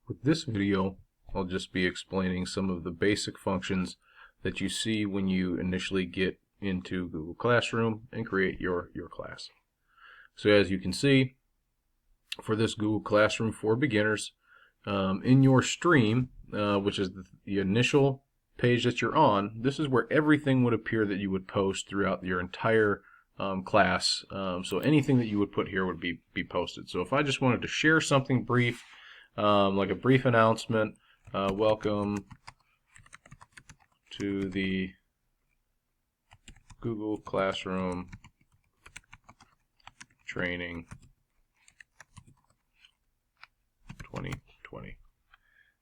With this video, I'll just be explaining some of the basic functions that you see when you initially get into Google Classroom and create your class. So as you can see, for this Google Classroom for Beginners, in your stream, which is the initial page that you're on, this is where everything would appear that you would post throughout your entire class. So anything that you would put here would be posted. So if I just wanted to share something brief, like a brief announcement, welcome to the Google Classroom Training 2020.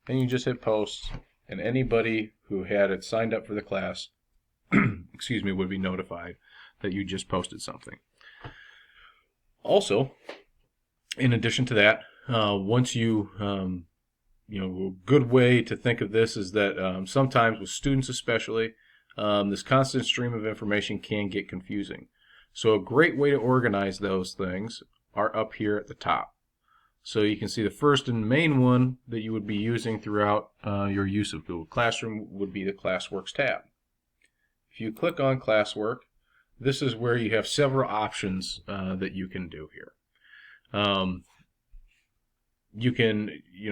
Then you just hit post, and anybody who had it signed up for the class excuse me, would be notified that you just posted something. Also, in addition to that, once you a good way to think of this is that sometimes with students especially, this constant stream of information can get confusing. So a great way to organize those things are up here at the top. So you can see the first and main one that you would be using throughout your use of Google Classroom would be the Classworks tab. If you click on Classwork, this is where you have several options that you can do here. You can,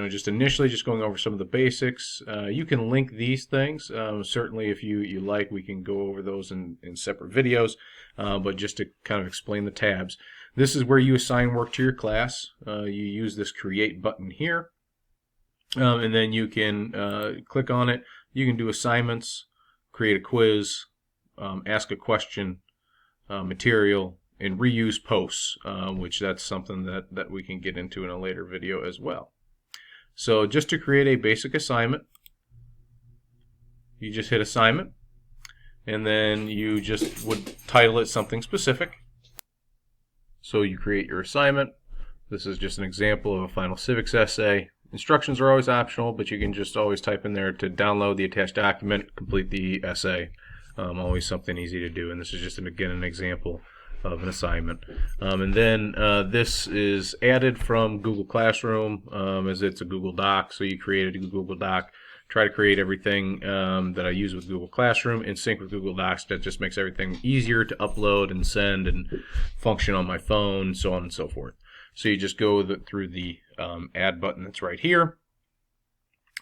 just initially just going over some of the basics. You can link these things. Certainly if you like, we can go over those in separate videos, but just to kind of explain the tabs. This is where you assign work to your class. You use this create button here, and then you can click on it. You can do assignments, create a quiz, ask a question, material, and reuse posts, which that's something that we can get into in a later video as well. So just to create a basic assignment, you just hit assignment, and then you just would title it something specific. So you create your assignment. This is just an example of a final civics essay. Instructions are always optional, but you can just always type in there to download the attached document, complete the essay. Always something easy to do, and this is just again an example of an assignment. And then this is added from Google Classroom, as it's a Google Doc, so you created a Google Doc. Try to create everything that I use with Google Classroom in sync with Google Docs. That just makes everything easier to upload and send and function on my phone, so on and so forth. So you just go through the add button that's right here.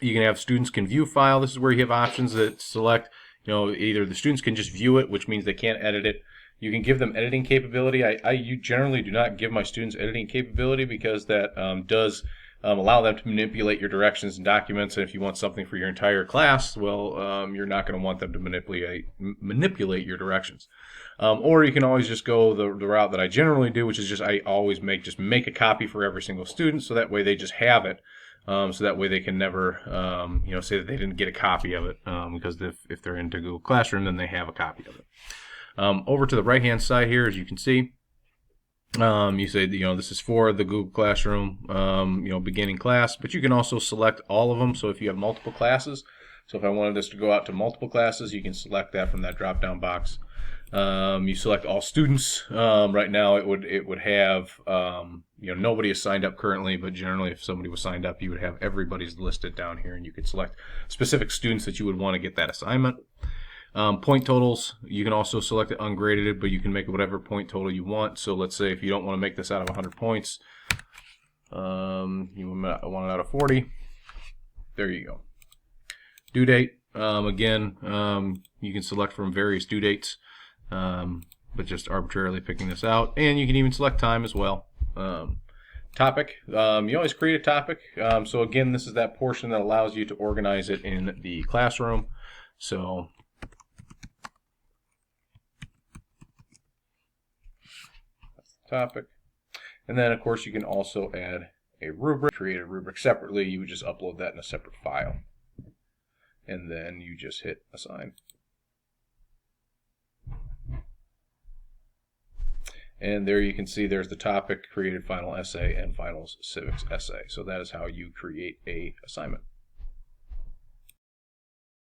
You can have students can view file. This is where you have options that select, either the students can just view it, which means they can't edit it. You can give them editing capability. I generally do not give my students editing capability because that does allow them to manipulate your directions and documents. And if you want something for your entire class, well, you're not going to want them to manipulate your directions. Or you can always just go the route that I generally do, which is just I always make a copy for every single student, so that way they just have it. So that way they can never say that they didn't get a copy of it, because if they're into Google Classroom, then they have a copy of it. Over to the right hand side here, as you can see, you say this is for the Google Classroom beginning class, but you can also select all of them. So if you have multiple classes, so if I wanted this to go out to multiple classes, you can select that from that drop down box. You select all students. Right now it would have nobody is signed up currently, but generally if somebody was signed up, you would have everybody's listed down here, and you could select specific students that you would want to get that assignment. Point totals, you can also select it ungraded, but you can make whatever point total you want. So let's say if you don't want to make this out of 100 points, you want it out of 40. There you go. Due date, again, you can select from various due dates, but just arbitrarily picking this out. And you can even select time as well. Topic, you always create a topic. So again, this is that portion that allows you to organize it in the classroom. So topic, and then of course you can also add a rubric. Create a rubric separately. You would just upload that in a separate file, and then you just hit assign, and there you can see there's the topic, created final essay, and finals civics essay. So that is how you create a assignment.